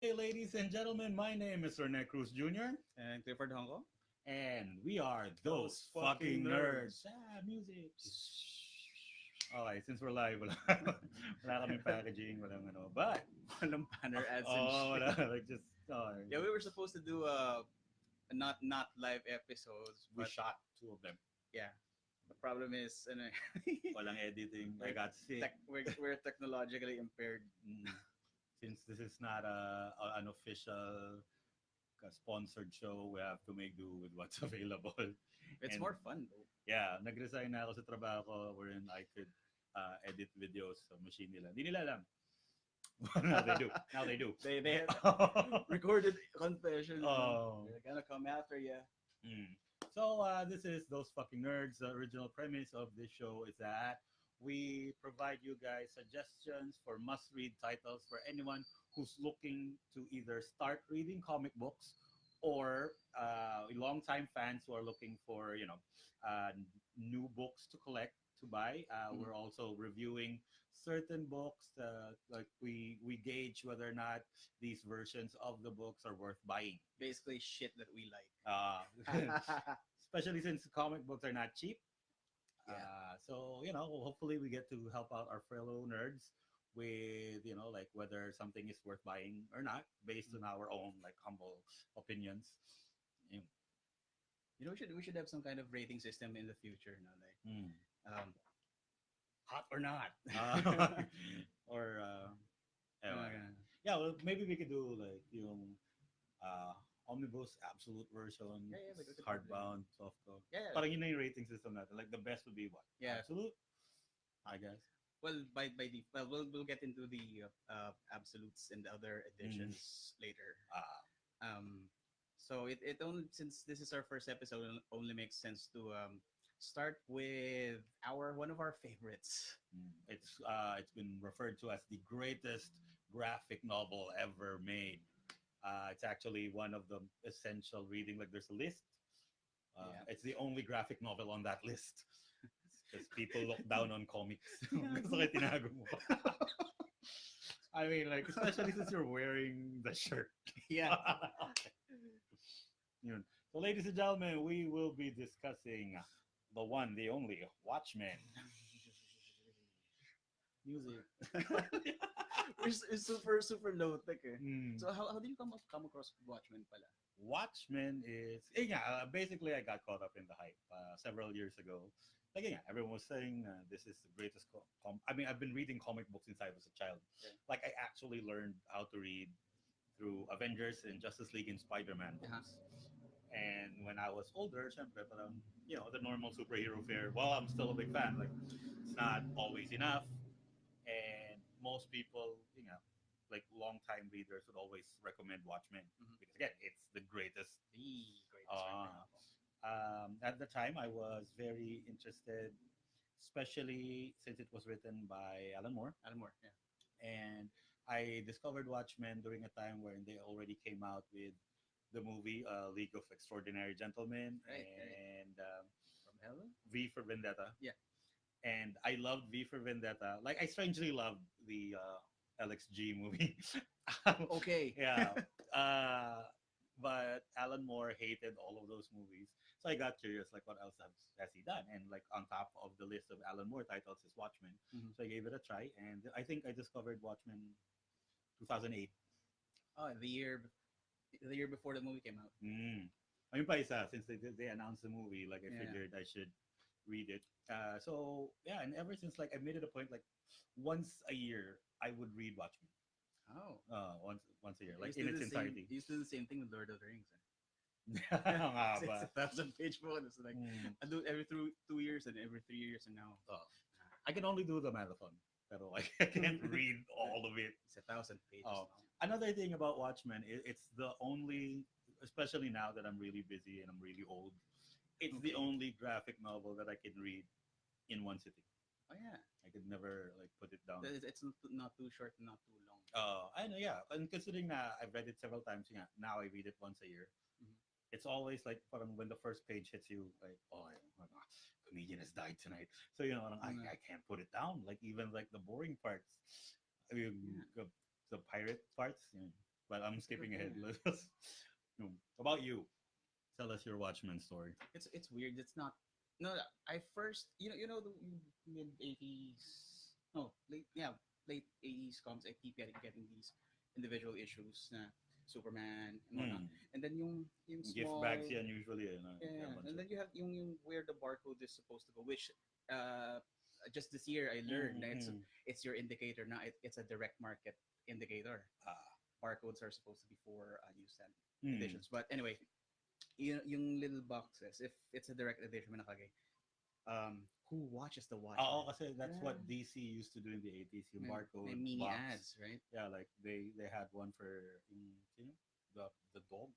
Hey, ladies and gentlemen, my name is Rene Cruz Jr., And Clifford Hongo. and we are Those those fucking fucking nerds. nerds. Music. Okay, since we're live, wala, wala kaming packaging, walang ano. But, Walang banner ads and oh, shit. wala, like just, Yeah, we were supposed to do not live episodes, we but shot two of them. yeah, the problem is Walang editing. I we're got sick. we're technologically impaired. Mm. Since this is not an official sponsored show, we have to make do with what's available. It's And more fun though. yeah, nag-resign na ako sa trabaho ko wherein I could edit videos sa machine nila. Hindi nila alam. Now they do. Now they do. They have recorded confessions. Oh. They're gonna come after you. Mm. So this is Those Fucking Nerds. The original premise of this show is that we provide you guys suggestions for must-read titles for anyone who's looking to either start reading comic books or longtime fans who are looking for uh, new books to collect to buy. Mhm. We're also reviewing certain books. Like we gauge whether or not these versions of the books are worth buying. Basically, shit that we like. Especially since comic books are not cheap. Yeah. So hopefully we get to help out our fellow nerds with like whether something is worth buying or not, based on our own like humble opinions. Mm. We should have some kind of rating system in the future. Mm. Um, hot or not. Or anyway. Uh, Yeah, well, maybe we could do like uh, omnibus absolute version, yeah, we could hardbound, softcover. yeah, Parang yun na yung rating system natin. Like the best would be what? yeah. Absolute, I guess. Well, we'll get into the absolutes and the other Mm. editions later. Uh, So it only, since this is our first episode, it only makes sense to start with our one of our favorites. it's been referred to as the greatest graphic novel ever made. It's actually one of the essential reading. Like there's a list. Yeah. It's the only graphic novel on that list because people look down on comics. Gusto kayo tinago mo. I mean, like especially since you're wearing the shirt. Yeah. Yun. So, ladies and gentlemen, we will be discussing the one, the only Watchmen. Music. It's super low tech. Eh. Mm. So how do you come across Watchmen pala? Watchmen is yeah. Basically, I got caught up in the hype several years ago. Like yeah, everyone was saying this is the greatest. I mean, I've been reading comic books since I was a child. Yeah. Like I actually learned how to read through Avengers and Justice League and Spider-Man Uh-huh. books. And when I was older, syempre, parang, the normal superhero fare. Well, I'm still a big fan. Like it's not always enough, and most people, like longtime readers would always recommend Watchmen Mhm. because again, it's the greatest. The greatest graphic Uh, novel. at the time, I was very interested, especially since it was written by Alan Moore, Alan Moore. Yeah. and I discovered Watchmen during a time when they already came out with the movie League of Extraordinary Gentlemen Right. and From Hell. V for Vendetta. Yeah. And I loved V for Vendetta. Like I strangely loved the LXG movie. Okay. Yeah. Uh, but Alan Moore hated all of those movies. So I got curious, like, what else has he done? And like on top of the list of Alan Moore titles is Watchmen. Mhm. So I gave it a try, and I think I discovered Watchmen 2008. Oh, the year before the movie came out. Mm. Ayun pa isa, since they announced the movie, like I Yeah. figured I should read it. So yeah, and ever since like I made it a point like once a year I would read Watchmen. Oh. Once a year, You like used to in do its the same. entirety. You used to do the same thing with Lord of the Rings. Nga It's ba? a 1,000 page book. It's like Mm. I do it every 2 years and every 3 years, and now Oh. I can only do the marathon, pero like, I can't read all of it. it's 1,000 pages Oh, now. another thing about Watchmen, it's the only, especially now that I'm really busy and I'm really old, it's the Okay. only graphic novel that I can read in one sitting. Oh yeah, I could never like put it down. it's not too short, not too long. I know, yeah. And considering that I've read it several times, yeah, now I read it once a year. Mhm. It's always like parang when the first page hits you, like, oh, comedian has died tonight. So parang, Mm. I can't put it down. Like even like the boring parts, I mean, Yeah. the pirate parts. but I'm skipping ahead. Let us. About you, tell us your Watchmen story. It's weird. It's not. No, I first the mid '80s. No, late '80s comics. I keep getting these individual issues na Superman and whatnot. Mm. And then yung Gift small, bags yan usually. Yeah, a yeah, bunch and of. then you have yung where the barcode is supposed to go, which uh just this year I learned that Mm. it's your indicator now. It's a direct market indicator. Ah. Barcodes are supposed to be for newsstand Mm. editions. But anyway, yung little boxes, if it's a direct edition, may nakalagay, who watches the Oo, Watchmen? kasi that's Yeah. what DC used to do in the 80s, yung May barcode mini box. ads, right? Yeah, like they had one for sino? The dog.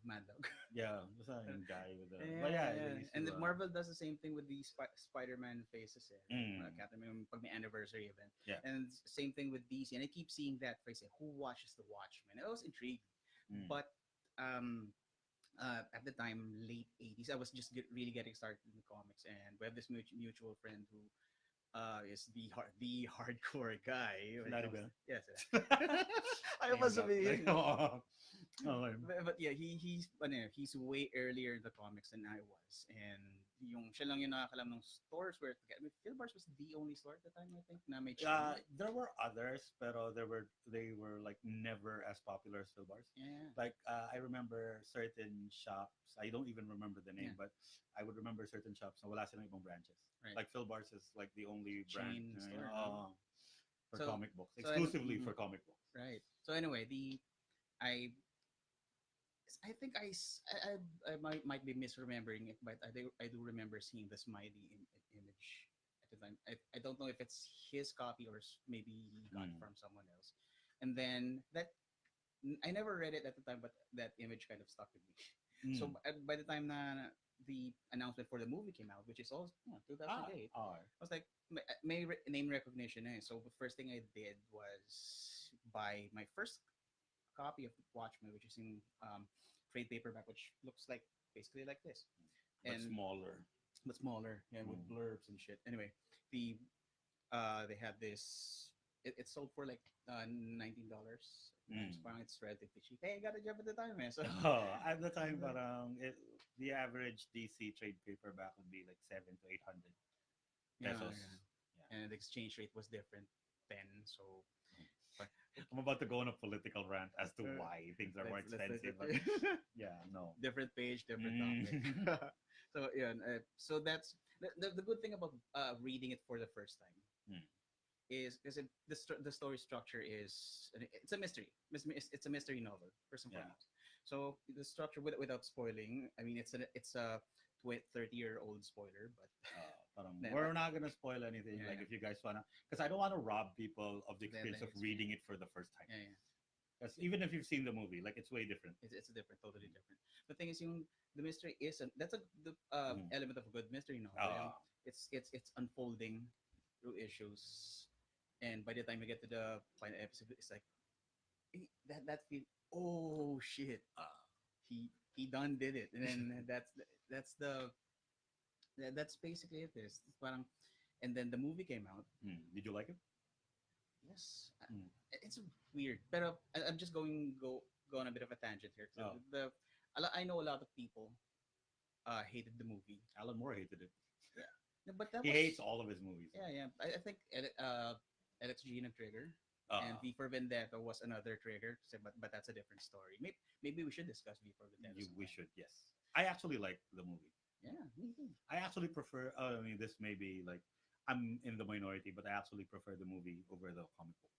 Mad Dog. Yeah, basta yung guy with the. But Yeah, yeah, they yeah. used And to. then Marvel does the same thing with the Spider-Man faces. Eh. Mm, Captain America, pag may anniversary event. yeah. And same thing with DC. And I keep seeing that phrase, eh, who watches the Watchmen? I was intrigued. Mm. But at the time, late 80s, I was just really getting started in the comics. And we have this mutual friend who is the hardcore guy when it Larry comes Bell. yes. I Name was drop. like, oh, okay. But yeah, he's way earlier in the comics than I was, and siya lang yung nakakalam ng stores where to get. I mean, Philbars was the only store at the time, I think, na may chain. There were others, pero they were like never as popular as Philbars. Yeah, Like I remember certain shops. I don't even remember the name, yeah, but I would remember certain shops na wala silang ibang branches. right. Like Philbars is like the only brand Chain store, right? for So comic books, so I know, exclusively for comic books. right. So anyway, I I think I might be misremembering it, but I do remember seeing the Smiley image at the time. I don't know if it's his copy or maybe he got it Mm. from someone else. And then I never read it at the time, but that image kind of stuck with me. So Mm. by the time the announcement for the movie came out, which is also 2008, Ah, I was like, name recognition. Eh. So the first thing I did was buy my first copy of Watchmen, which is in trade paperback, which looks like basically like this, but and smaller. but smaller, yeah, with Mm. blurbs and shit. Anyway, they had this. It sold for like $19. Mm. It's relatively cheap. Hey, I got a job at the time, man. So At the time, parang the average DC trade paperback would be like 700 to 800 yeah, pesos. yeah. Yeah. And the exchange rate was different then. So I'm about to go on a political rant as to Uh, why things are more let's expensive. But yeah, no. different page, different topic. Mm. So yeah, so that's the good thing about reading it for the first time Mm. is because the story structure is it's a mystery. It's a mystery novel first and Yeah. foremost. So the structure without spoiling, I mean it's a 30-year-old spoiler, but Parang, Then, we're not gonna spoil anything. Yeah, Like yeah. if you guys wanna, because I don't want to rob people of the The experience of experience. reading it for the first time. yeah, yeah. Because even if you've seen the movie, like it's way different. It's a different, totally different. The thing is, the mystery is that's the Mm. element of a good mystery novel. Uh, It's unfolding through issues, and by the time you get to the final episode, it's like that feel. Oh shit! He done did it, and then that's basically it. It's parang, and then the movie came out. Did you like it? Yes, Mm. it's weird. But I'm just go on a bit of a tangent here. So Oh. I know a lot of people hated the movie. Alan Moore hated it. Yeah, no, but that He was hates all of his movies. yeah, yeah. I think Alex G and Trigger and Uh, V for Vendetta was another trigger. So, but that's a different story. Maybe we should discuss V for Vendetta. we sometime. should, yes. I actually like the movie. Yeah, me too. I actually prefer. I mean, this may be like I'm in the minority, but I actually prefer the movie over the comic book.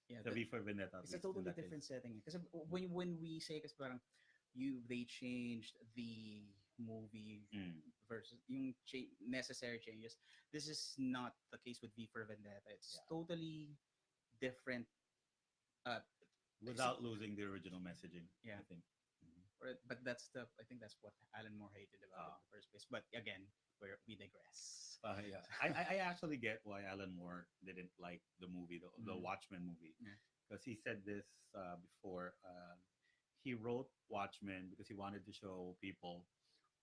Yeah, The V for Vendetta. At it's a least in totally that case. different setting. Because when we say, kasi parang they changed the movie Mm. versus yung necessary changes. This is not the case with V for Vendetta. It's Yeah. totally different. Uh, Without losing the original messaging. Yeah. I think. Mhm. but I think that's what Alan Moore hated about it in the first place. But again, we digress. Yeah. I actually get why Alan Moore didn't like the movie, the Mhm. Watchmen movie, Yeah. because he said this before. He wrote Watchmen because he wanted to show people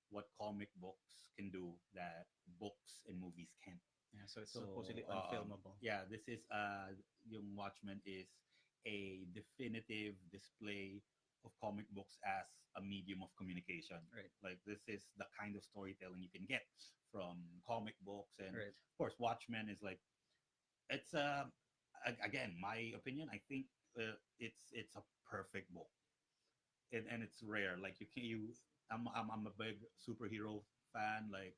what comic books can do that books and movies can't. Yeah, so it's So supposedly unfilmable. yeah, this is yung Watchmen is a definitive display of comic books as a medium of communication. Right. Like this is the kind of storytelling you can get from comic books, and Right. of course, Watchmen is like it's again my opinion. I think it's a perfect book, and it's rare. Like you can you I'm a big superhero fan. Like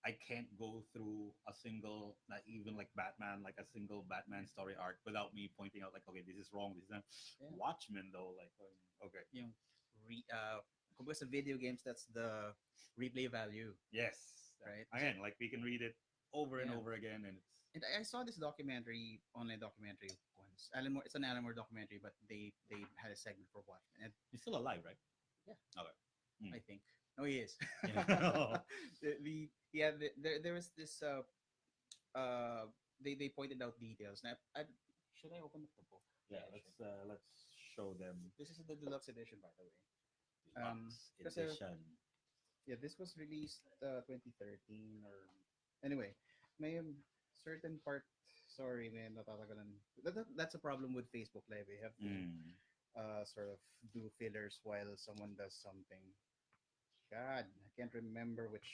I can't go through a single, not even like Batman, like a single Batman story arc without me pointing out like, okay, this is wrong. This is not. Yeah. Watchmen though, like, okay, Yung kung sa video games, that's the replay value, yes, right? So again, like we can read it over and yeah. over again, and it's And I saw this documentary, online documentary once. Alan Moore, it's an Alan Moore documentary, but they had a segment for Watchmen. And he's still alive, right? yeah, Okay. Mm. I think. Oh, he is. Yeah. Yeah, there was this they pointed out details. Now, should I open up the book? Yeah, let's show them This is the deluxe edition, by the way. deluxe Kasi edition. yeah, this was released 2013 or anyway, may certain part. Sorry, man, natatagalan. That's a problem with Facebook Live. We have to Mm. sort of do fillers while someone does something. God, I can't remember which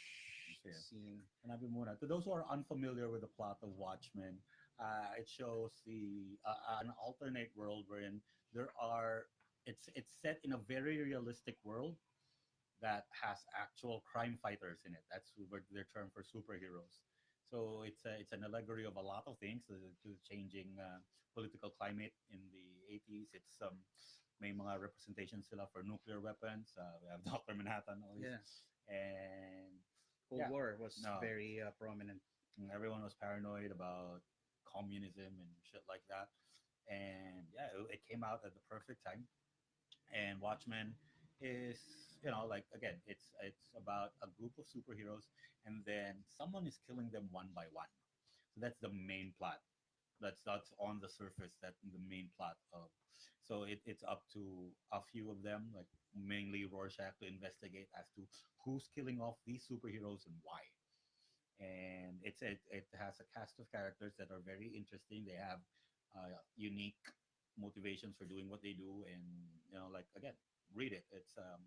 Yeah. scene. Sanabi muna. To those who are unfamiliar with the plot of Watchmen, it shows the an alternate world wherein there are it's set in a very realistic world that has actual crime fighters in it. That's their term for superheroes. So it's an allegory of a lot of things to the changing political climate in the 80s. It's may mga representations sila for nuclear weapons. We have Dr. Manhattan, all these. Yeah, And Cold yeah, War was no, very prominent. everyone was paranoid about communism and shit like that. And yeah, it came out at the perfect time. And Watchmen is, like again, it's about a group of superheroes, and then someone is killing them one by one. So that's the main plot. That's on the surface. That the main plot of. So it's up to a few of them, like mainly Rorschach, to investigate as to who's killing off these superheroes and why. And it has a cast of characters that are very interesting. They have unique motivations for doing what they do, and like again, read it. It's a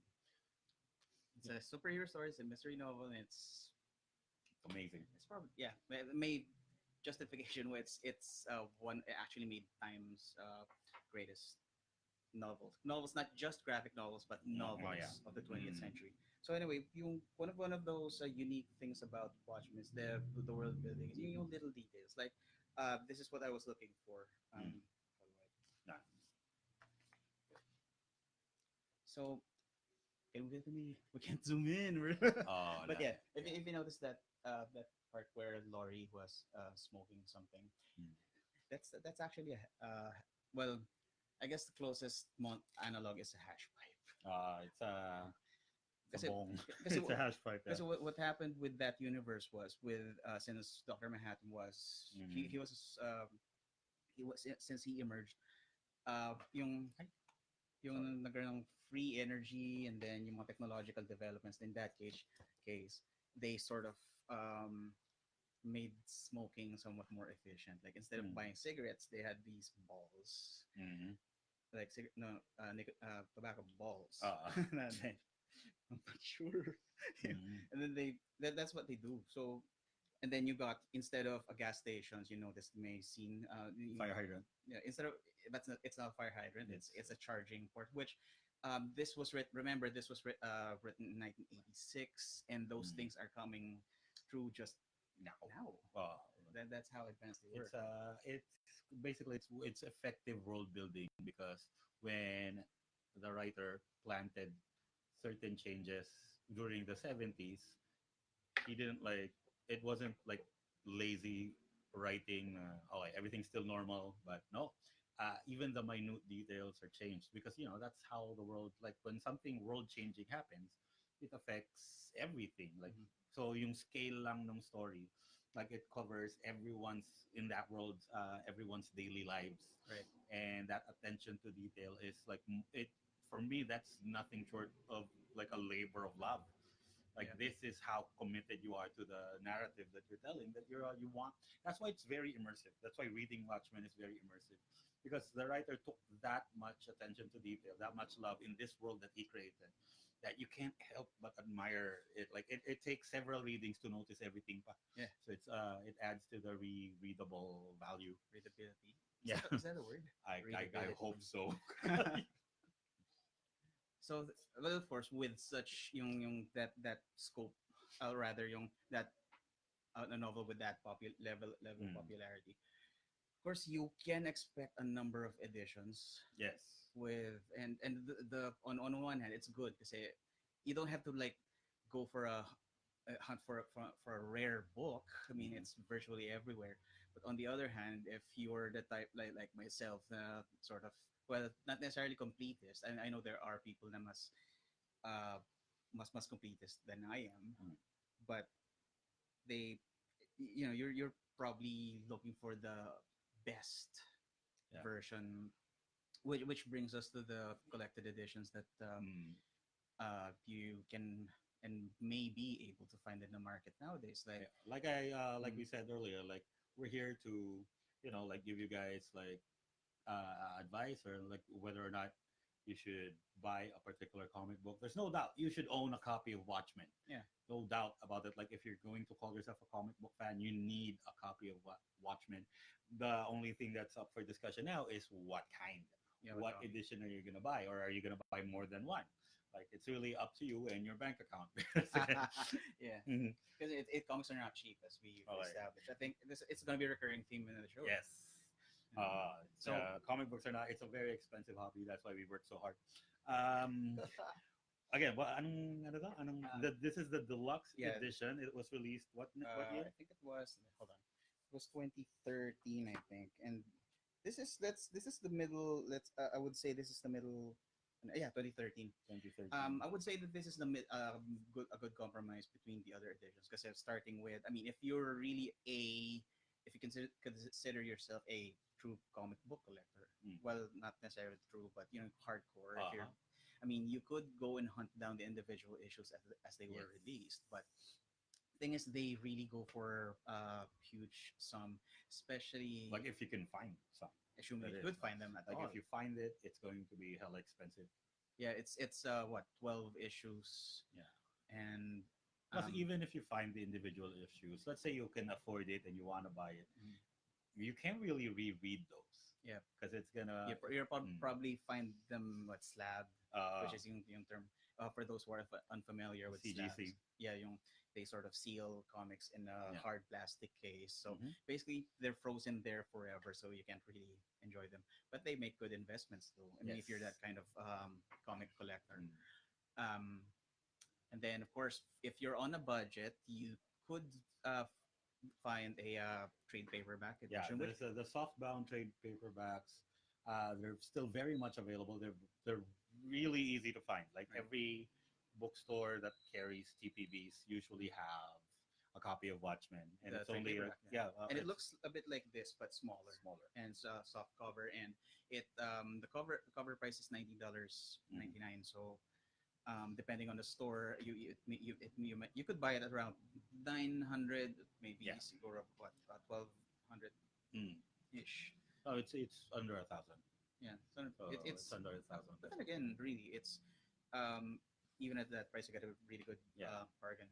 superhero story. It's a mystery novel. And It's amazing. it's probably yeah. Made justification where it's one it actually made Time's greatest novels, not just graphic novels but No, oh novels yeah. of the 20th Mm. century. So anyway, yung one of those unique things about Watchmen is the world building, yung little details. Like this is what I was looking for. Mm. Nah. So we can't zoom in. Oh, But nah. yeah, if you notice that part where Laurie was smoking something, Mm. that's actually a well, I guess the closest analog is a hash pipe. It's a Kasi, bong. kasi, It's a hash pipe. Yeah. kasi what happened with that universe was with since Dr. Manhattan was Mhm. he was since he emerged yung nagkaroon ng free energy and then yung mga technological developments in that case they sort of made smoking somewhat more efficient. Like instead of Mm. buying cigarettes, they had these balls, Mhm. like tobacco balls. Uh, I'm not sure. Mhm. And then that's what they do. So and then you got instead of a gas stations, you noticed may seen Fire hydrant. yeah, instead of it's not a fire hydrant, it's a charging port, which this was remember this was written in 1986, and those Mm. things are coming through just now. Well, That's how advanced they were. it's basically it's effective world building because when the writer planted certain changes during the 70s, he didn't like it wasn't like lazy writing. Okay, everything's still normal, but no. Even the minute details are changed because that's how the world, like when something world changing happens, it affects everything. Like Mhm. so, yung scale lang ng story, like it covers everyone's daily lives, Right. and that attention to detail is like it for me. That's nothing short of like a labor of love. Like Yeah. this is how committed you are to the narrative that you're telling. That you want. That's why it's very immersive. That's why reading Watchmen is very immersive. because the writer took that much attention to detail, that much love in this world that he created, that you can't help but admire it. Like it takes several readings to notice everything. Pa. Yeah. So it adds to the readable value. Readability. Yeah, Is that a word? I Readability. hope so. So, well, of course, with such yung that scope, rather yung that a novel with that level of Mm, popularity, of course, you can expect a number of editions yes. with and the on one hand, it's good because you don't have to like go for a hunt for a rare book. I mean, Mhm. it's virtually everywhere. But on the other hand, if you're the type like myself, sort of, well, not necessarily completist. I know there are people that uh must completist than I am, Mm, but they, you're probably looking for the best yeah. version, which brings us to the collected editions that Mm. you can and may be able to find in the market nowadays. Like, Yeah. Like mm, we said earlier, like we're here to, like give you guys like advice or like whether or not you should buy a particular comic book. There's no doubt you should own a copy of Watchmen. yeah, No doubt about it. Like if you're going to call yourself a comic book fan, you need a copy of Watchmen. The only thing that's up for discussion now is what kind, yeah, what what edition are you gonna buy, or are you gonna buy more than one? Like it's really up to you and your bank account. yeah, Mhm. because comics are not cheap, as we Oh, yeah. established. I think it's going to be a recurring theme in the show. Yes. Yeah. So, Comic books are not. It's a very expensive hobby. That's why we work so hard. Um, Again, ano to? This is the deluxe yeah, edition. It was released what year? I think it was, hold on, it was 2013, I think, and this is the middle. I would say this is the middle. Yeah, 2013. 2013. I would say that this is a good compromise between the other editions, because starting with, I mean, if you're really if you consider yourself a true comic book collector, Mm. well, not necessarily true, but hardcore. If Uh-huh. you're, I mean, you could go and hunt down the individual issues as they Yes. were released, but thing is, they really go for huge sum, especially Like if you can find some, assuming that you is. could find them at Like all. if you find it, it's going to be hella expensive. Yeah, it's what, 12 issues, Yeah. and Plus, um, even if you find the individual issues, let's say you can afford it and you want to buy it, mm, you can't really reread those yeah, because it's gonna. Mm, probably find them what slab, uh, which is yung term, for those who are unfamiliar with CGC. slabs. Yeah, they sort of seal comics in a Yeah. hard plastic case. So Hmm. basically, they're frozen there forever, so you can't really enjoy them. But they make good investments, though. I mean, Yes. if you're that kind of comic collector. Mm. Um, and then, of course, if you're on a budget, you could find a trade paperback Yeah, edition, which, there's the softbound trade paperbacks. They're still very much available. They're really easy to find. Like right, every bookstore that carries TPBs usually have a copy of Watchmen, and the it's trade only paperback. Yeah. yeah, And it it's looks a bit like this, but smaller, smaller. and it's a soft cover. And the cover price is $19.99. So depending on the store, you could buy it at around 900, maybe Yeah, or what, 1200 mm. ish. Oh, it's under 1,000. Yeah, so So it's it's under 1,000 but then pesos. again, really, it's um, even at that price, you get a really good Yeah, bargain.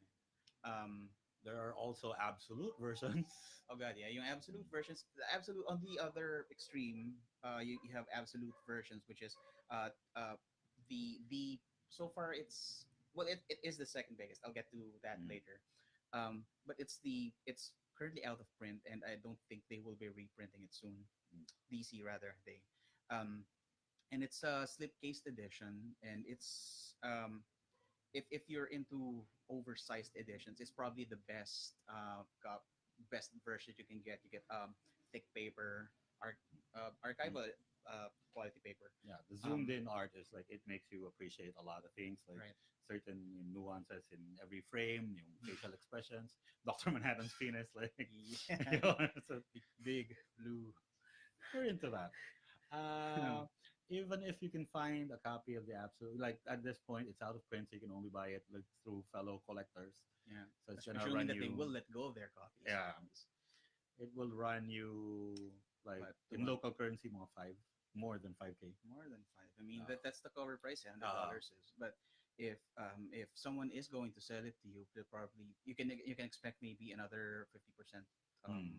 Um, there are also absolute versions. oh god, yeah, absolute versions. The absolute, on the other extreme, you have absolute versions, which is uh, uh, the so far it's, well, it is the second biggest. I'll get to that Mm. later. But it's currently out of print, and I don't think they will be reprinting it soon. Mm. DC, rather, they. Um, and it's a slipcase edition, and it's if you're into oversized editions, it's probably the best version you can get. You get thick paper, Mm. archival quality paper. Yeah, the zoomed um in art is like it makes you appreciate a lot of things, like right. certain nuances in every frame, facial expressions. Doctor Manhattan's penis, like Yeah. so Big blue. we're into that. Uh, Even if you can find a copy of the absolute, like at this point, it's out of print, so you can only buy it like through fellow collectors. Yeah, So it's gonna assuming run that they you, will let go of their copies. yeah, it will run you. Like But in local currency, mga five, more than 5K. more than five. I mean, Uh, that's the cover price, uh, $100 is. But if someone is going to sell it to you, they'll probably you can expect maybe another 50% mm,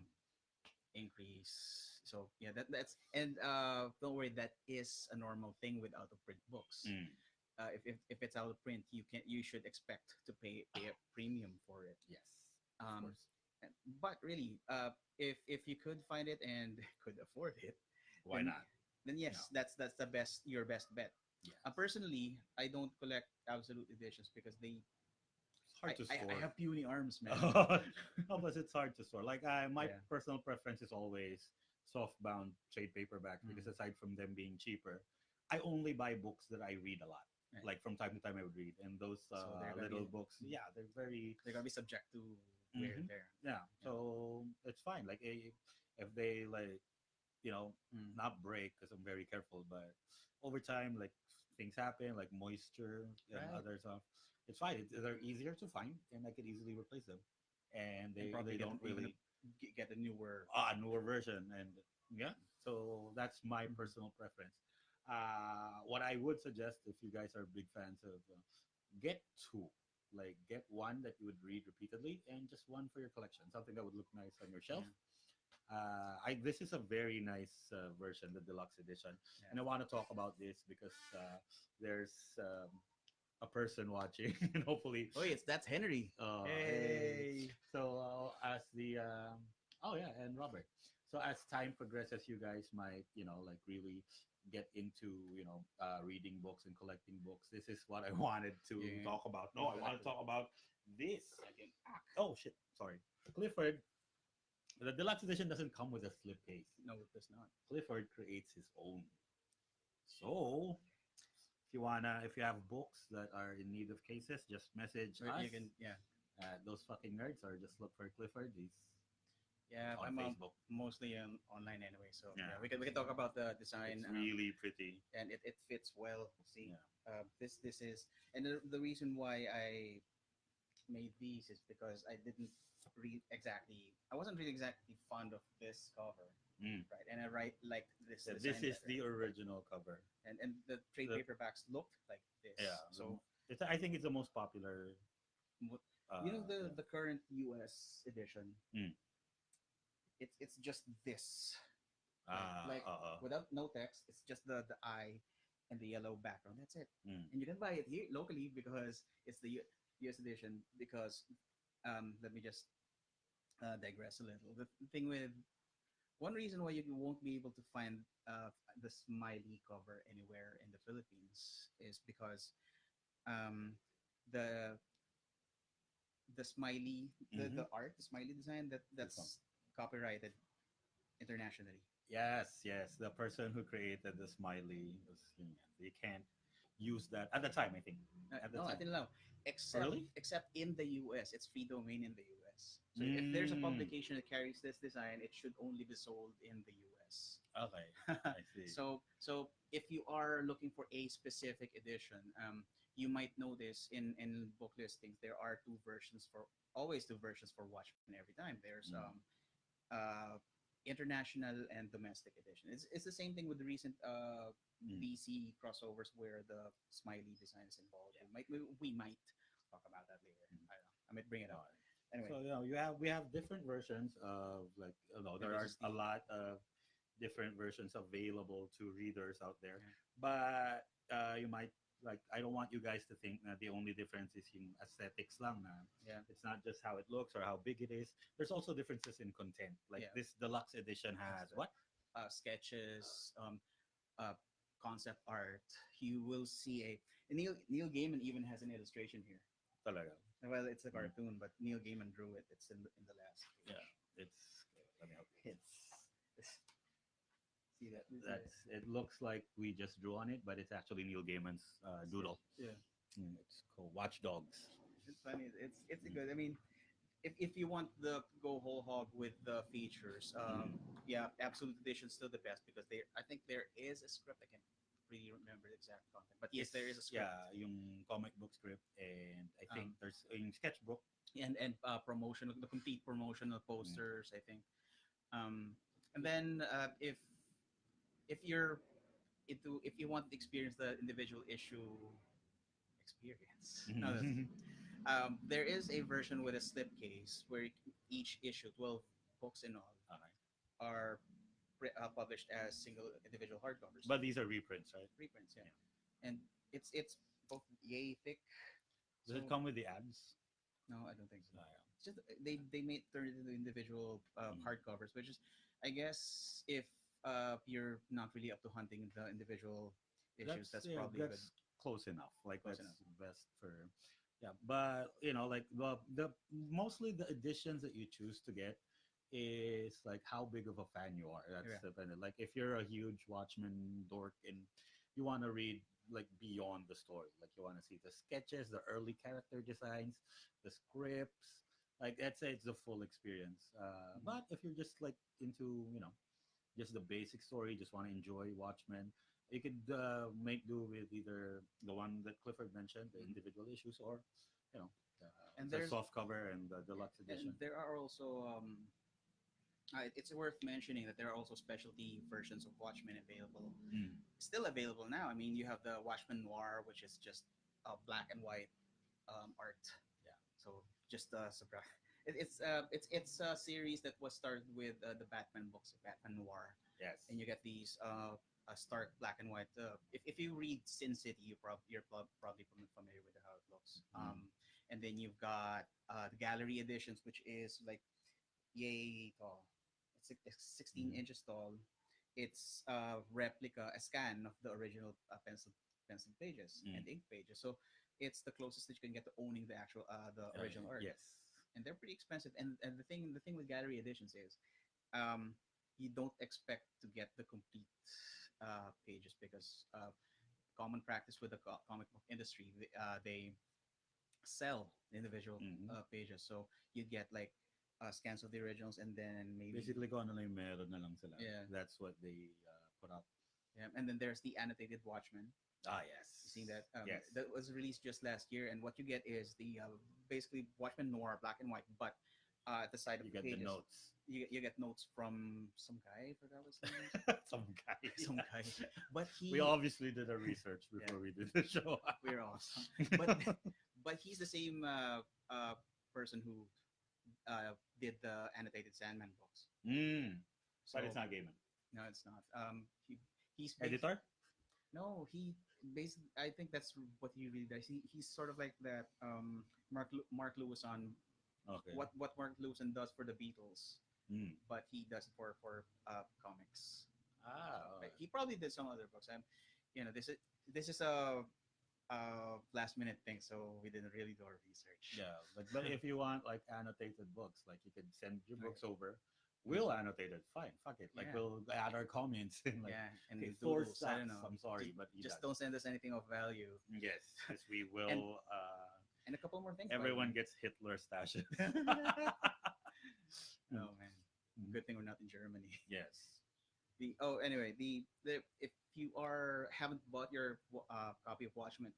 increase. So yeah, that's and don't worry, that is a normal thing with out of print books. mm, If it's out of print, you should expect to pay a premium for it. yes, of Um, course. but really, if you could find it and could afford it, Why then not? then You know, yes, that's the best your best bet. yes. Personally, I don't collect absolute editions because It's hard to I store. have puny arms, man. No, plus it's hard to store. Like my Yeah. personal preference is always soft bound trade paperbacks because Mm. aside from them being cheaper, I only buy books that I read a lot. Right. Like from time to time I would read, and those So they're gonna little be books, yeah, they're very. they're gonna be subject to wear and Hmm. tear. Yeah, Yeah. so it's fine. Like if they like you know Mm. not break because I'm very careful, but over time like things happen like moisture and Right. other stuff. It's fine. They're easier to find, and I could easily replace them, and And they probably don't really get a newer. newer version, and yeah. So that's my Mhm. personal preference. What I would suggest if you guys are big fans of get two. Like get one that you would read repeatedly, and just one for your collection. Something that would look nice on your shelf. Yeah. This is a very nice version, the deluxe edition, and I Yeah. want to talk about this because there's a person watching, and hopefully, Oh, it's that's Henry. hey. Hey. So as the oh yeah, and Robert. So as time progresses, you guys might like really get into reading books and collecting books. This is what I wanted to Yeah. talk about. No, I want to Exactly. talk about this. I can. Oh shit! Sorry, Clifford. The deluxe edition doesn't come with a slipcase. No, it does not. Clifford creates his own. So if you have books that are in need of cases, just message Or us. you can, yeah, Those fucking nerds, or just look for Clifford. He's yeah. on I'm Facebook. mostly online anyway, so Yeah, yeah, we can talk about the design. it's really pretty. And it fits well. See, Yeah. this is, and the reason why I made these is because I wasn't really exactly fond of this cover, Mm. right? And I like this Yeah, this design is better. the original cover. And the trade The, paperbacks looked like this. yeah, So I think it's the most popular. mo- you know Yeah. the current US edition, Mm. it's just this, Ah, like without no text. It's just the eye and the yellow background. That's it. mm. And you can buy it here locally because it's the US edition. Because let me just digress a little. The thing with one reason why you won't be able to find the smiley cover anywhere in the Philippines is because um, the Mm-hmm. the art, the smiley design, This one. that's copyrighted internationally. Yes, yes. The person who created the smiley was, they can't use that at the time. I think at the No, I time. didn't know. Oh, really? Except in the US, it's free domain in the US. So if there's a Mm. publication that carries this design, it should only be sold in the US. Okay, I see. So if you are looking for a specific edition, you might notice in book listings there are two versions for Watchmen every time. There's Mm. uh, international and domestic edition. It's the same thing with the recent Mm. DC crossovers where the smiley design is involved. Yeah. We might talk about that later. Mm. I don't know. I might bring it up. Alright. Anyway, So we have different versions of like yeah, there this are is a the lot of different versions available to readers out there, yeah, but you might like I don't want you guys to think that the only difference is in aesthetics lang na. yeah, It's not just how it looks or how big it is. There's also differences in content. Like yeah. this deluxe edition has what? Sketches, uh, concept art. You will see Neil Gaiman even has an illustration here. Talaga. Well, it's a Mm. cartoon, but Neil Gaiman drew it. It's in the last Yeah, page. it's let me help. It's see that this That's it looks like we just drew on it, but it's actually Neil Gaiman's doodle. yeah. It's called Watch Dogs. It's funny. It's Mm. good. I mean, if you want the go whole hog with the features, Mm. yeah, Absolute Edition's still the best because I think there is a script. I can't really remember the exact content, but yes, there is a script. Yeah, yung comic book script, and I think Um, there's yung sketchbook. and promotional, the complete promotional Mm. posters. I think. Um, And then if you're into if you want to experience the individual issue experience, no, that's, Mhm. there is a version with a slipcase where each issue, 12 books in all, Okay. are published as single individual hardcovers, But these are reprints, right? reprints, yeah. Yeah. And it's both yay thick. Does it So come with the ads? no, I don't think so. Oh, It's just they made turn it into individual yeah. Mm. hardcovers, which is, I guess, if you're not really up to hunting the individual issues, That's that's yeah, probably good, that's close enough. Like close that's enough. best for yeah. But like the mostly the editions that you choose to get is like how big of a fan you are. That's Yeah. dependent. Like if you're a huge Watchmen dork and you want to read like beyond the story, like you want to see the sketches, the early character designs, the scripts. Like that's it's the full experience. Mhm. But if you're just like into just the basic story, just want to enjoy Watchmen, you could make do with either the one that Clifford mentioned, the Mhm. individual issues, or you know the, And the there's soft cover and the deluxe and edition. there are also it's worth mentioning that there are also specialty versions of Watchmen available, Mm. still available now. I mean, you have the Watchmen Noir, which is just black and white art. Yeah. So just surprise. It's a series that was started with the Batman books, Batman Noir, Yes. and you get these stark black and white. If you read Sin City, probably familiar with how it looks. Mm. And then you've got the gallery editions, which is like yay tall. It's 16 Mm. inches tall. It's a replica, a scan of the original pencil pages and Mm. ink pages. So it's the closest that you can get to owning the actual the original art, Yes. and they're pretty expensive. And the thing with gallery editions is um, you don't expect to get the complete pages because common practice with the comic book industry, they sell individual Mm-hmm. pages. So you get like scans of the originals and then maybe Basically, kung ano na yung meron na lang sila. yeah, That's what they put up. yeah. And then there's the annotated Watchmen. Ah, You yes. seen that? Yes. That was released just last year, and what you get is the basically Watchmen Noir, black and white, but at the side of You the get the pages, notes. you get notes from some guy. I forgot what his name is. Some guy. Some guy, but We he, obviously did our research yeah, before we did the show. we're awesome. But but he's the same person who did the annotated Sandman books. Mm. But it's So not Gaiman. no, it's not. He's Editor? no, he basically. I think that's what he really does. He's sort of like that Mark Lewis on Okay. what Mark Lewison does for the Beatles, Mm. but he does it for comics. Ah, Right. He probably did some other books. This is a last minute thing, so we didn't really do our research. yeah. But if you want like annotated books, like you could send your Okay. books over. We'll annotate it. Fine. Fuck it. Like Yeah. we'll add our comments in like Yeah, and okay, the Thor doodles. I don't sucks. know. I'm sorry, Just, but he just does. don't send us anything of value. Yes, yes, we And will. and a couple more things. By the Everyone way. gets Hitler stashes. Oh man, good thing we're not in Germany. Yes. Anyway, the if you haven't bought your copy of Watchmen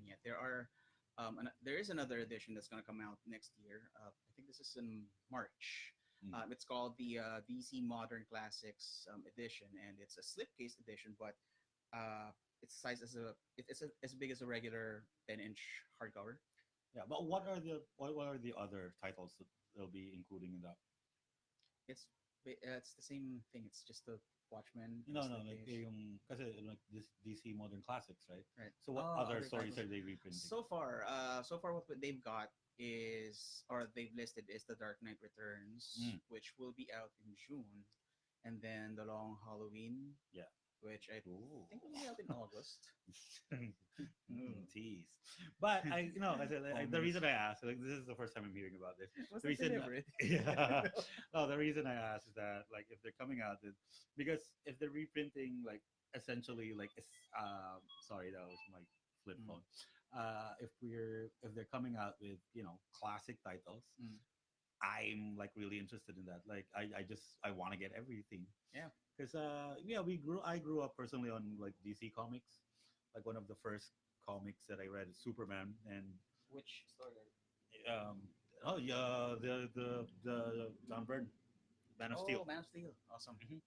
yet, there is another edition that's going to come out next year. I think this is in March. Mm. It's called the DC Modern Classics edition, and it's a slipcase edition, but it's sized as big as a regular 10-inch hardcover. Yeah, but what are the other titles that they'll be including in that? It's the same thing. It's just the Watchmen No, no, like slipcase. yung kasi like this DC Modern Classics, right? Right. So what Oh, other other stories titles. are they reprinting? So far, what they've got or they've listed is The Dark Knight Returns, Mm. which will be out in June, and then The Long Halloween, Yeah. which I Ooh. think will be out in August. Tease. But I said the Almost. reason I asked, like this is the first time I'm hearing about this. What's The the reason, favorite? yeah. No, the reason I asked is that like if they're coming out with, because if they're reprinting like essentially like sorry, that was my flip Mm. phone. If they're coming out with classic titles, Mm. I'm like really interested in that. Like I want to get everything. Yeah. Because I grew up personally on like DC comics. Like one of the first comics that I read is Superman, and Which story? um oh yeah, the John Byrne. Man of Steel. Oh, Man of Steel, awesome. Mhm.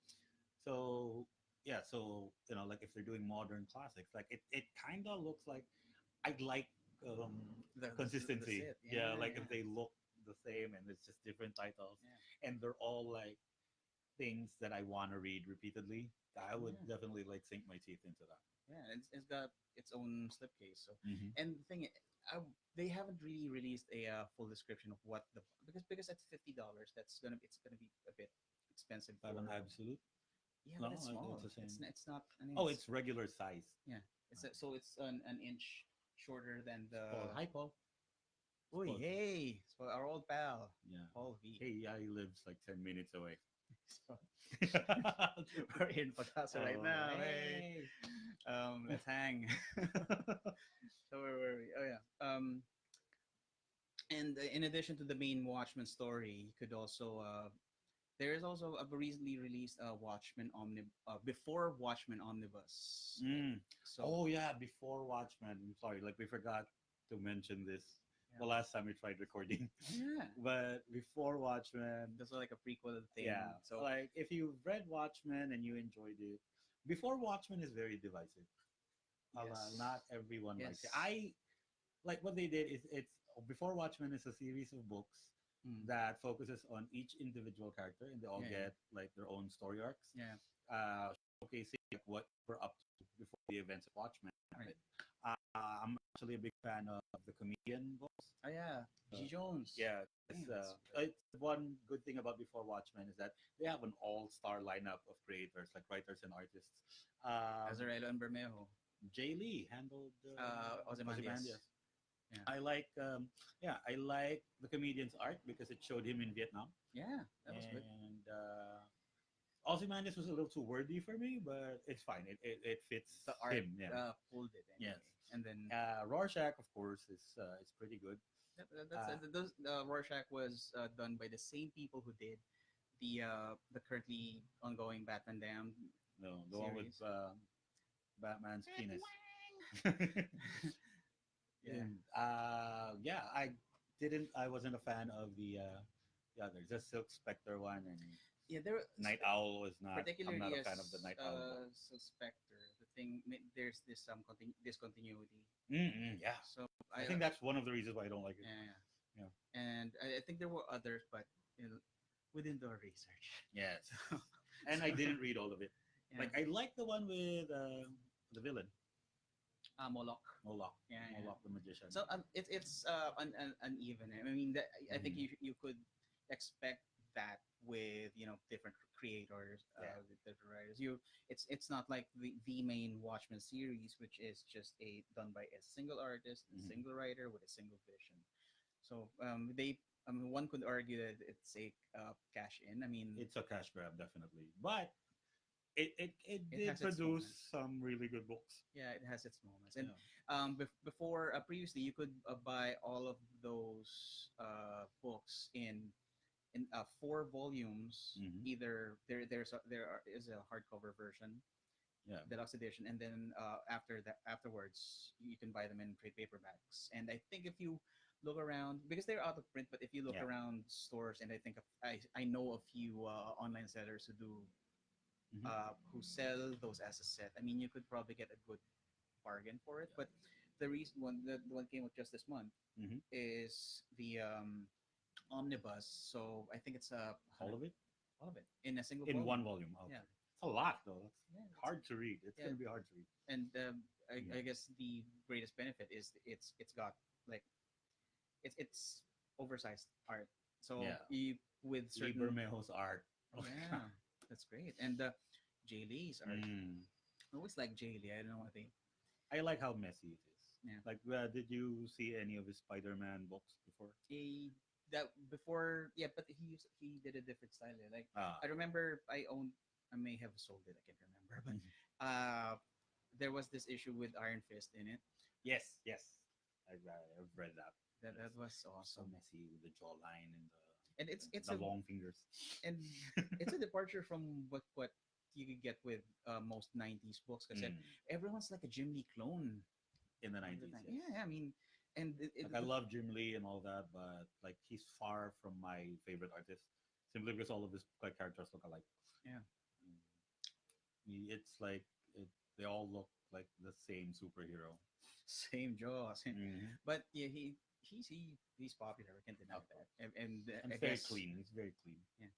So yeah, so like if they're doing modern classics, like it kind of looks like I'd like um, The consistency. Sith, Yeah, yeah, like if yeah, they look the same and it's just different titles, yeah, and they're all like things that I want to read repeatedly, I would yeah, definitely like sink my teeth into that. yeah. It's got its own slipcase. So, Mm-hmm. and the thing, I, they haven't really released a full description of what the because at $50, it's gonna be a bit expensive But for on Absolute, yeah, but no, it's it's small. the same. It's not. I mean, Oh, it's it's regular size. yeah. So it's an inch shorter than Paul, the. hi Paul. It's Oi, Paul. hey, so our old pal, Yeah. Paul V. Hey, yeah, he lives like 10 minutes away. So we're in Pagasa right Oh, now. Hey, hey. let's hang. So where were we? Oh yeah. And in addition to the main Watchmen story, you could also there is also a recently released before Watchmen omnibus. Mm. So Oh yeah, before Watchmen. I'm sorry, like we forgot to mention this yeah. the last time we tried recording. Oh yeah, But before Watchmen, that's like a prequel thing. yeah, So like if you've read Watchmen and you enjoyed it, before Watchmen is very divisive. yes, Not everyone likes it. yes. I like what they did is it's before Watchmen is a series of books Mm. that focuses on each individual character and they all Yeah, get like their own story arcs, yeah, showcasing like what we're up to before the events of Watchmen right. happen. I'm actually a big fan of the comedian books. Oh yeah, Uh, G. Jones. yeah, Damn, that's good. it's one good thing about Before Watchmen is that they have an all-star lineup of creators, like writers and artists. Azarello and Bermejo. Jay Lee handled Ozymandias. Ozymandias. Yeah, I like, I like the comedian's art because it showed him in Vietnam, yeah, that was good. and Ozymandias was a little too wordy for me, but it's fine. It fits The art him. Yeah. pulled it Yes. anyway. And then Rorschach, of course, is pretty good. that's Uh, those Rorschach was done by the same people who did the currently ongoing Batman Damned no, the one with series. Batman's penis. Yeah, And, yeah, I wasn't a fan of the others. The Silk Spectre one and yeah. There, Night Owl was not. I'm not particularly a as fan of the Night Owl book. Spectre, the thing there's this discontinuity. Yeah, So I think that's one of the reasons why I don't like it. yeah, Yeah. and I think there were others, but you know, within the research. Yes. So, And I so didn't read all of it. yeah, Like I like the one with the villain, Moloch. Moloch, Yeah, yeah. Moloch the magician. So it's uneven. I mean, I think Mhm. you could expect that with different creators, Yeah. with different writers. It's not like the main Watchmen series, which is just a done by a single artist, a Mhm. single writer with a single vision. So one could argue that it's a cash in. I mean, It's a cash grab, definitely. But it it did has its produce moments. some really good books. Yeah, it has its moments. And Yeah. before previously, you could buy all of those books in 4 volumes. Hmm. Either there is a hardcover version, Yeah. deluxe edition, and then afterwards you can buy them in trade paperbacks. And I think if you look around, because they're out of print, but if you look Yeah. around stores, and I think I know a few online sellers Hmm. who sell those as a set. I mean, you could probably get a good bargain for it. But the reason the one came out just this month Hmm. is the omnibus. So I think it's All of it all of it in a single in volume. one volume. Okay. Yeah, It's a lot though. yeah, It's hard to read. It's yeah. gonna be hard to read. And Yeah. I guess the greatest benefit is it's got like it's oversized art. So Yeah. you with Lee certain Bermejo's art. Oh, yeah. yeah, that's great. And Jay Lee's art. Mm. I always like Jay Lee. I don't know what they. I like how messy it is. Yeah. Like, did you see any of his Spider-Man books before? That before, yeah, but he did a different style. Like Ah. I remember I may have sold it, I can't remember, but Mhm. there was this issue with Iron Fist in it. Yes, yes. I've read that. That Yes. was So awesome. messy with the jawline and And it's the a long fingers. and it's a departure from what you could get with most 90s books, because Mm. everyone's like a Jim Lee clone In the all the 90s, time. yes. Yeah, I mean, and Like I love Jim Lee and all that, but like he's far from my favorite artist. simply because all of his like characters look alike. Yeah. It's like they all look like the same superhero. Same jaw, same. Hmm. But yeah, he's popular. We can't deny Of that. course, And and I it's very guess clean. It's very clean. yeah,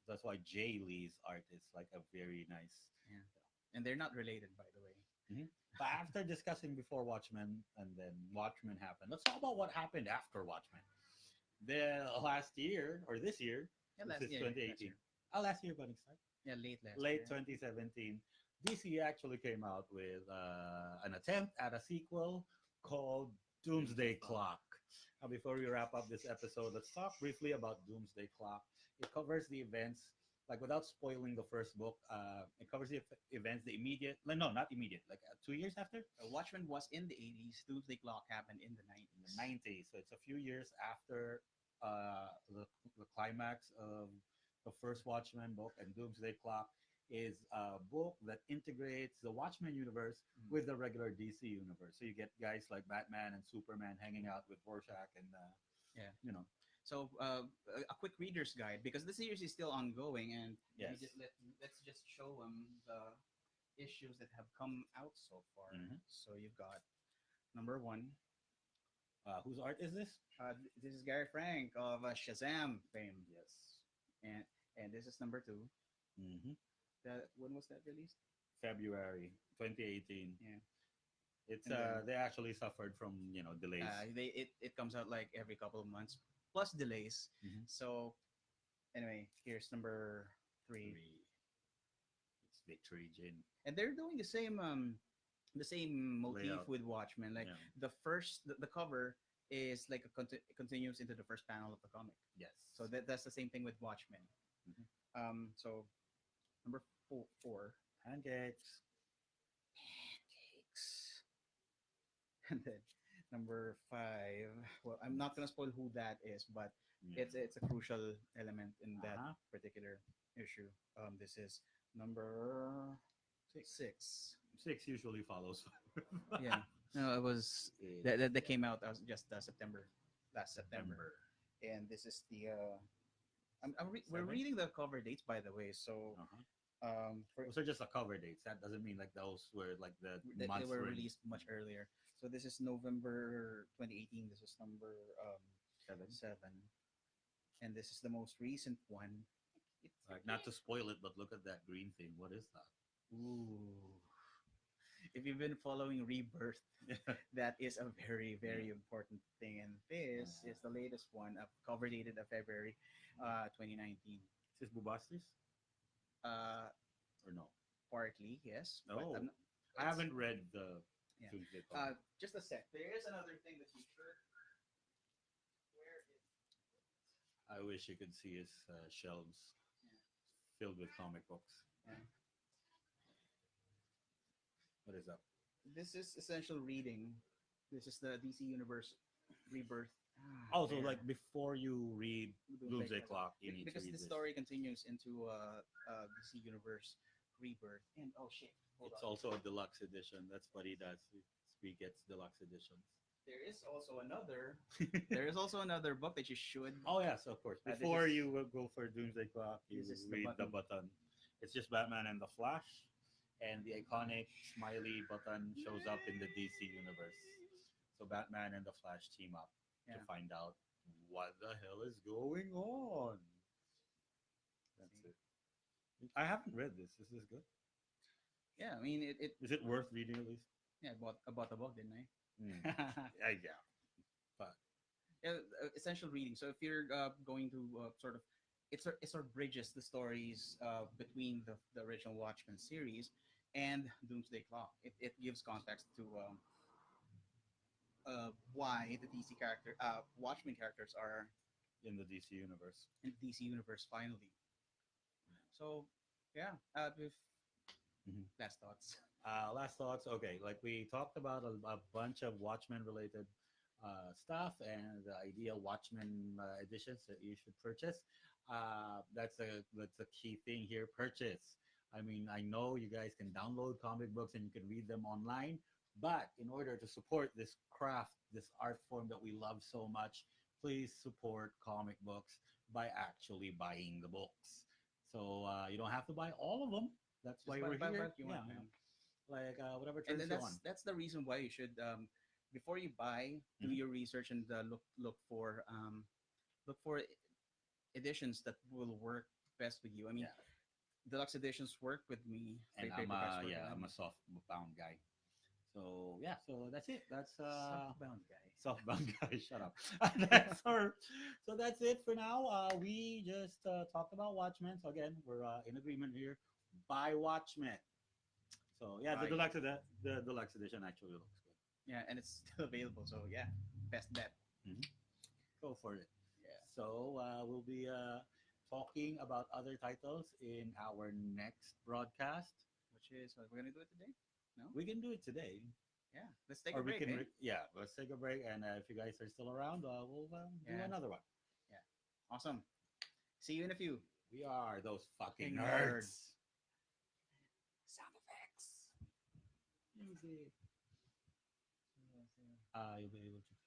That's why Jay Lee's art is like a very nice. yeah. And they're not related, by the way. Mhm. But after discussing before Watchmen and then Watchmen happened, let's talk about what happened after Watchmen. The last year or this year, Yeah, this last is yeah, last 2018. year. Last year, but next time. Yeah, late last Late year. 2017, DC actually came out with an attempt at a sequel called Doomsday Clock. Now, before we wrap up this episode, let's talk briefly about Doomsday Clock. It covers the events, like without spoiling the first book, it covers the events, the immediate, like, no, not immediate, like 2 years after? Watchmen was in the 80s. Doomsday Clock happened in the In the 90s. 90s. So it's a few years after the climax of the first Watchmen book, and Doomsday Clock is a book that integrates the Watchmen universe Mhm. with the regular DC universe. So you get guys like Batman and Superman hanging out with Rorschach and, Yeah. you know, So a quick reader's guide because the series is still ongoing, and we yes. just let's just show them the issues that have come out so far. Mhm. So you've got number one. Whose art is this? This is Gary Frank of Shazam fame, Yes. and this is number two. Hmm. That when was that released? February 2018. Yeah, It's and then they actually suffered from delays. it comes out like every couple of months plus delays. Mhm. So anyway, here's number three, Three. It's Victory Jin and they're doing the same motif layout. with Watchmen. Like Yeah. the cover is like it continues into the first panel of the comic. Yes. So that's the same thing with Watchmen. Mhm. So number four, Pancakes. pancakes, and then number five. Well, I'm not gonna spoil who that is, but Yeah. it's a crucial element in that Uh-huh. particular issue. This is number Six. six. Six usually follows. Yeah. No, it was It's that came out as just September, last September, September. and this is the. We're Seven? reading the cover dates, by the way. So Uh-huh. for Those are just the cover dates. That doesn't mean like those were like the they months were were in released much earlier. So this is November 2018. This is number seven. seven, and this is the most recent one. It's Like, not to spoil it, but look at that green thing. What is that? ooh. If you've been following Rebirth, that is a very very important thing, and this is the latest one, cover dated of February 2019. Is this Bubasters Uh, or no? Partly yes, but No, I'm not, I haven't read the yeah. Doomsday Clock. Just a sec. There is another thing that you should. Where is? I wish you could see his shelves Yeah. filled with comic books. Yeah. What is up? This is essential reading. This is the DC Universe Rebirth. Also, There. like before you read Doomsday Clock. Clock, you need to Because read the this. story continues into DC Universe Rebirth. And oh shit, hold It's on. also a deluxe edition. That's what he does. He gets deluxe editions. There is also another. There is also another book that you should. Oh yes, of course. This Before is- you will go for Doomsday Clock, you This is the read the button. button. It's just Batman and the Flash, and the iconic smiley button shows up in the DC universe. So Batman and the Flash team up to Yeah. find out what the hell is going on. That's it. I haven't read this. Is this good? Yeah, I mean Is it worth reading at least? yeah, I bought the book, didn't I? Yeah. But Yeah, essential reading. So if you're going to sort of, it sort of bridges the stories between the original Watchmen series and Doomsday Clock. It gives context to why the DC character Watchmen characters are in the DC universe. in the DC universe finally. So yeah, with Mhm. last thoughts. Last thoughts. Okay, like we talked about a bunch of Watchmen related stuff and the ideal Watchmen editions that you should purchase. That's a key thing here. Purchase. I mean, I know you guys can download comic books and you can read them online, but in order to support this craft, this art form that we love so much, please support comic books. by actually buying the books. So you don't have to buy all of them. That's Just why we're buy here. what you Yeah, want, man. like whatever And turns then you on. that's the reason why you should before you buy, do Mhm. your research and look for editions that will work best with you. I mean, Yeah, deluxe editions work with me. and Trade I'm paperbacks a work yeah with I'm me. a soft bound guy. So yeah, so that's it. That's Softbound guy. soft bound guy. Shut up. That's our. So that's it for now. We just talked about Watchmen. So again, we're in agreement here. Buy Watchmen. So yeah, Bye. the deluxe edition actually looks good. Yeah, and it's still available. So yeah, best bet. Mhm. Go for it. Yeah. So we'll be talking about other titles in our next broadcast. Which is what we're gonna do it today. No. We can do it today, Yeah. Let's take or a we break, can eh? yeah. Let's take a break, and if you guys are still around, we'll do Yeah. another one. Yeah. Awesome. See you in a few. We are those fucking Fucking nerds. nerds. Sound effects. Music. You'll be able to